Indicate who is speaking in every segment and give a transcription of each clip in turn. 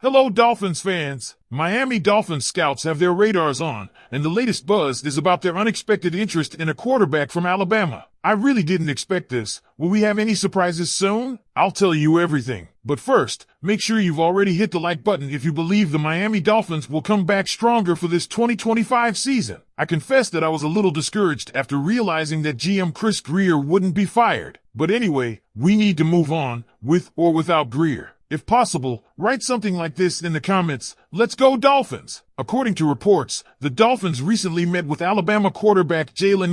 Speaker 1: Hello Dolphins fans! Miami Dolphins scouts have their radars on, and the latest buzz is about their unexpected interest in a quarterback from Alabama. I really didn't expect this. Will we have any surprises soon? I'll tell you everything. But first, make sure you've already hit the like button if you believe the Miami Dolphins will come back stronger for this 2025 season. I confess that I was a little discouraged after realizing that GM Chris Grier wouldn't be fired. But anyway, we need to move on, with or without Grier. If possible, write something like this in the comments: "Let's go Dolphins!" According to reports, the Dolphins recently met with Alabama quarterback Jaylen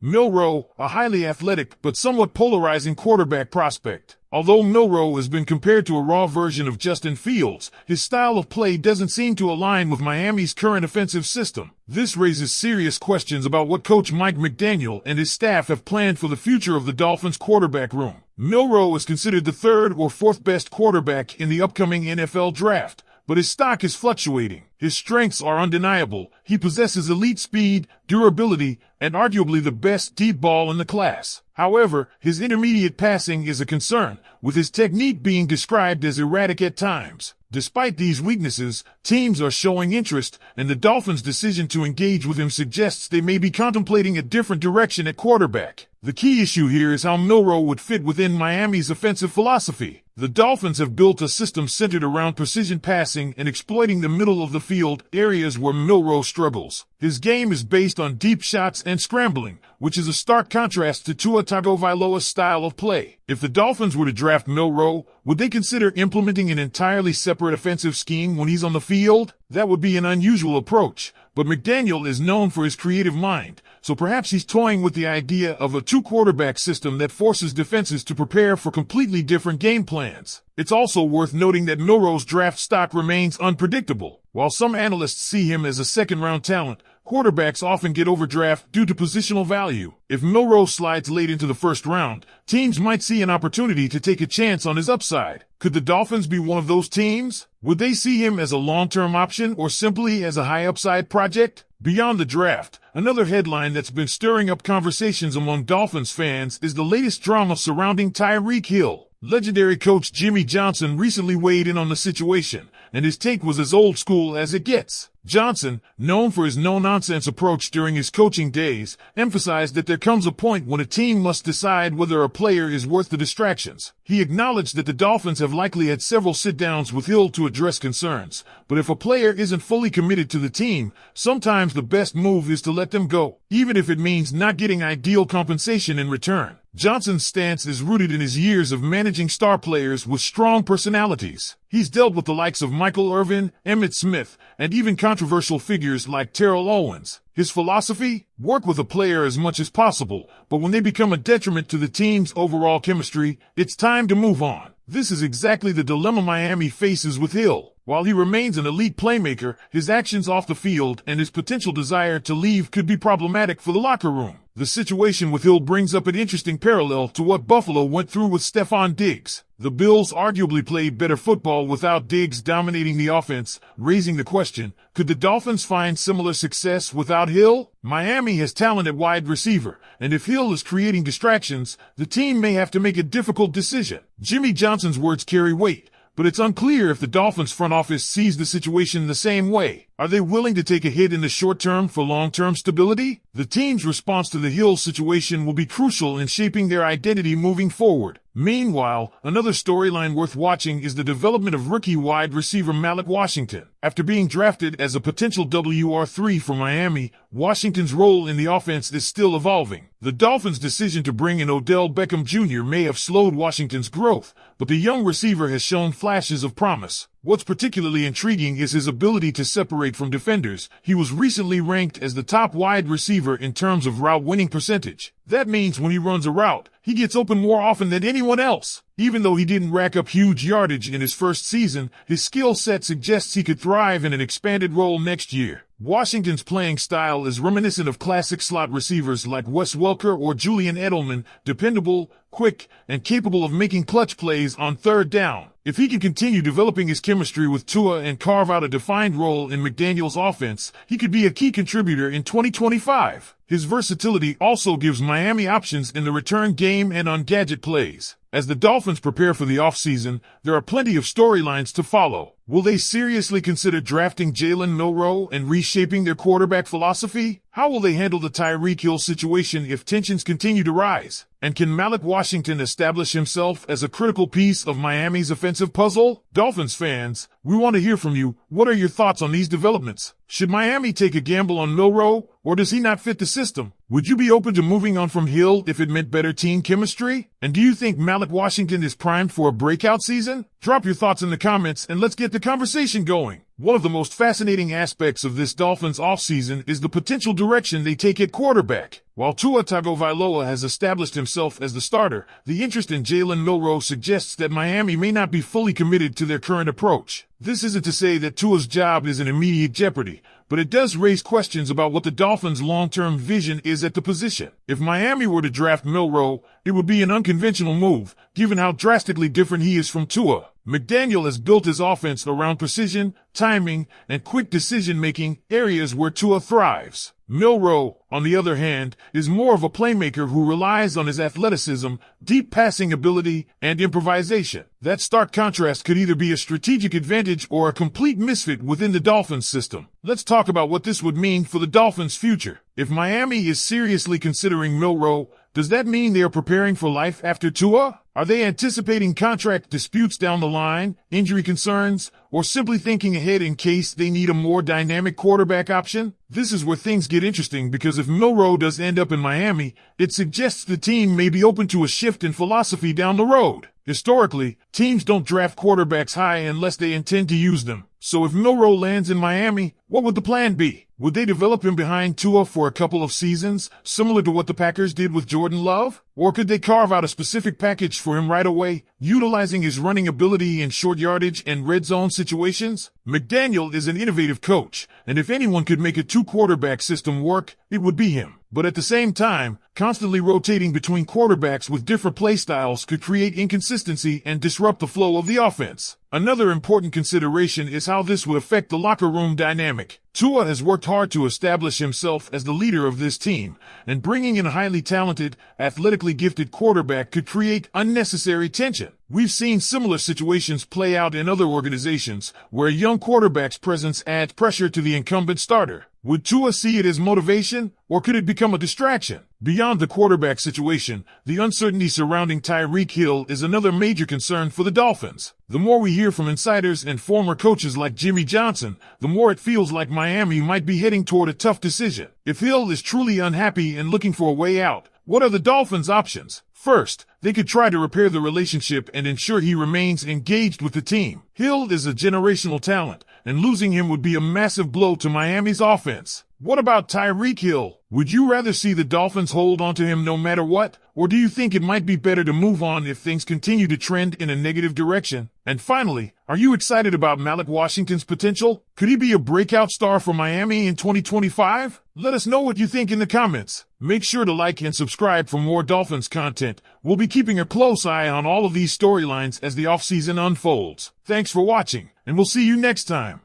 Speaker 1: Milroe, a highly athletic but somewhat polarizing quarterback prospect. Although Milroe has been compared to a raw version of Justin Fields, his style of play doesn't seem to align with Miami's current offensive system. This raises serious questions about what coach Mike McDaniel and his staff have planned for the future of the Dolphins quarterback room. Milroe is considered the third or fourth best quarterback in the upcoming NFL draft, but his stock is fluctuating. His strengths are undeniable. He possesses elite speed, durability, and arguably the best deep ball in the class. However, his intermediate passing is a concern, with his technique being described as erratic at times. Despite these weaknesses, teams are showing interest, and the Dolphins' decision to engage with him suggests they may be contemplating a different direction at quarterback. The key issue here is how Milroe would fit within Miami's offensive philosophy. The Dolphins have built a system centered around precision passing and exploiting the middle of the field, areas where Milroe struggles. His game is based on deep shots and scrambling, which is a stark contrast to Tua Tagovailoa's style of play. If the Dolphins were to draft Milroe, would they consider implementing an entirely separate offensive scheme when he's on the field? That would be an unusual approach, but McDaniel is known for his creative mind, so perhaps he's toying with the idea of a two-quarterback system that forces defenses to prepare for completely different game plans. It's also worth noting that Milroe's draft stock remains unpredictable. While some analysts see him as a second-round talent, quarterbacks often get overdrafted due to positional value. If Milroe slides late into the first round, teams might see an opportunity to take a chance on his upside. Could the Dolphins be one of those teams? Would they see him as a long-term option or simply as a high-upside project? Beyond the draft, another headline that's been stirring up conversations among Dolphins fans is the latest drama surrounding Tyreek Hill. Legendary coach Jimmy Johnson recently weighed in on the situation, and his take was as old school as it gets. Johnson, known for his no-nonsense approach during his coaching days, emphasized that there comes a point when a team must decide whether a player is worth the distractions. He acknowledged that the Dolphins have likely had several sit-downs with Hill to address concerns, but if a player isn't fully committed to the team, sometimes the best move is to let them go, even if it means not getting ideal compensation in return. Johnson's stance is rooted in his years of managing star players with strong personalities. He's dealt with the likes of Michael Irvin, Emmitt Smith, and even controversial figures like Terrell Owens. His philosophy? Work with a player as much as possible, but when they become a detriment to the team's overall chemistry, it's time to move on. This is exactly the dilemma Miami faces with Hill. While he remains an elite playmaker, his actions off the field and his potential desire to leave could be problematic for the locker room. The situation with Hill brings up an interesting parallel to what Buffalo went through with Stephon Diggs. The Bills arguably played better football without Diggs dominating the offense, raising the question, could the Dolphins find similar success without Hill? Miami has talent at wide receiver, and if Hill is creating distractions, the team may have to make a difficult decision. Jimmy Johnson's words carry weight, but it's unclear if the Dolphins front office sees the situation the same way. Are they willing to take a hit in the short term for long-term stability? The team's response to the Hill situation will be crucial in shaping their identity moving forward. Meanwhile, another storyline worth watching is the development of rookie wide receiver Malik Washington. After being drafted as a potential WR3 for Miami, Washington's role in the offense is still evolving. The Dolphins' decision to bring in Odell Beckham Jr. may have slowed Washington's growth, but the young receiver has shown flashes of promise. What's particularly intriguing is his ability to separate from defenders. He was recently ranked as the top wide receiver in terms of route winning percentage. That means when he runs a route, he gets open more often than anyone else. Even though he didn't rack up huge yardage in his first season, his skill set suggests he could thrive in an expanded role next year. Washington's playing style is reminiscent of classic slot receivers like Wes Welker or Julian Edelman, dependable, quick, and capable of making clutch plays on third down. If he can continue developing his chemistry with Tua and carve out a defined role in McDaniel's offense, he could be a key contributor in 2025. His versatility also gives Miami options in the return game and on gadget plays. As the Dolphins prepare for the offseason, there are plenty of storylines to follow. Will they seriously consider drafting Jaylen Milroe and reshaping their quarterback philosophy? How will they handle the Tyreek Hill situation if tensions continue to rise? And can Malik Washington establish himself as a critical piece of Miami's offensive puzzle? Dolphins fans, we want to hear from you. What are your thoughts on these developments? Should Miami take a gamble on Milroe, or does he not fit the system? Would you be open to moving on from Hill if it meant better team chemistry? And do you think Malik Washington is primed for a breakout season? Drop your thoughts in the comments and let's get the conversation going. One of the most fascinating aspects of this Dolphins offseason is the potential direction they take at quarterback. While Tua Tagovailoa has established himself as the starter, the interest in Jaylen Milroe suggests that Miami may not be fully committed to their current approach. This isn't to say that Tua's job is in immediate jeopardy, but it does raise questions about what the Dolphins' long-term vision is at the position. If Miami were to draft Milroe, it would be an unconventional move, given how drastically different he is from Tua. McDaniel has built his offense around precision, timing, and quick decision-making, areas where Tua thrives. Milroe, on the other hand, is more of a playmaker who relies on his athleticism, deep passing ability, and improvisation. That stark contrast could either be a strategic advantage or a complete misfit within the Dolphins system. Let's talk about what this would mean for the Dolphins' future. If Miami is seriously considering Milroe, does that mean they are preparing for life after Tua? Are they anticipating contract disputes down the line, injury concerns, or simply thinking ahead in case they need a more dynamic quarterback option? This is where things get interesting because if Milroe does end up in Miami, it suggests the team may be open to a shift in philosophy down the road. Historically, teams don't draft quarterbacks high unless they intend to use them. So if Milroe lands in Miami, what would the plan be? Would they develop him behind Tua for a couple of seasons, similar to what the Packers did with Jordan Love? Or could they carve out a specific package for him right away, utilizing his running ability in short yardage and red zone situations? McDaniel is an innovative coach, and if anyone could make a two-quarterback system work, it would be him. But at the same time, constantly rotating between quarterbacks with different play styles could create inconsistency and disrupt the flow of the offense. Another important consideration is how this would affect the locker room dynamic. Tua has worked hard to establish himself as the leader of this team, and bringing in a highly talented, athletically gifted quarterback could create unnecessary tension. We've seen similar situations play out in other organizations, where a young quarterback's presence adds pressure to the incumbent starter. Would Tua see it as motivation, or could it become a distraction? Beyond the quarterback situation, the uncertainty surrounding Tyreek Hill is another major concern for the Dolphins. The more we hear from insiders and former coaches like Jimmy Johnson, the more it feels like Miami might be heading toward a tough decision. If Hill is truly unhappy and looking for a way out, what are the Dolphins' options? First, they could try to repair the relationship and ensure he remains engaged with the team. Hill is a generational talent, and losing him would be a massive blow to Miami's offense. What about Tyreek Hill? Would you rather see the Dolphins hold on to him no matter what? Or do you think it might be better to move on if things continue to trend in a negative direction? And finally, are you excited about Malik Washington's potential? Could he be a breakout star for Miami in 2025? Let us know what you think in the comments. Make sure to like and subscribe for more Dolphins content. We'll be keeping a close eye on all of these storylines as the offseason unfolds. Thanks for watching, and we'll see you next time.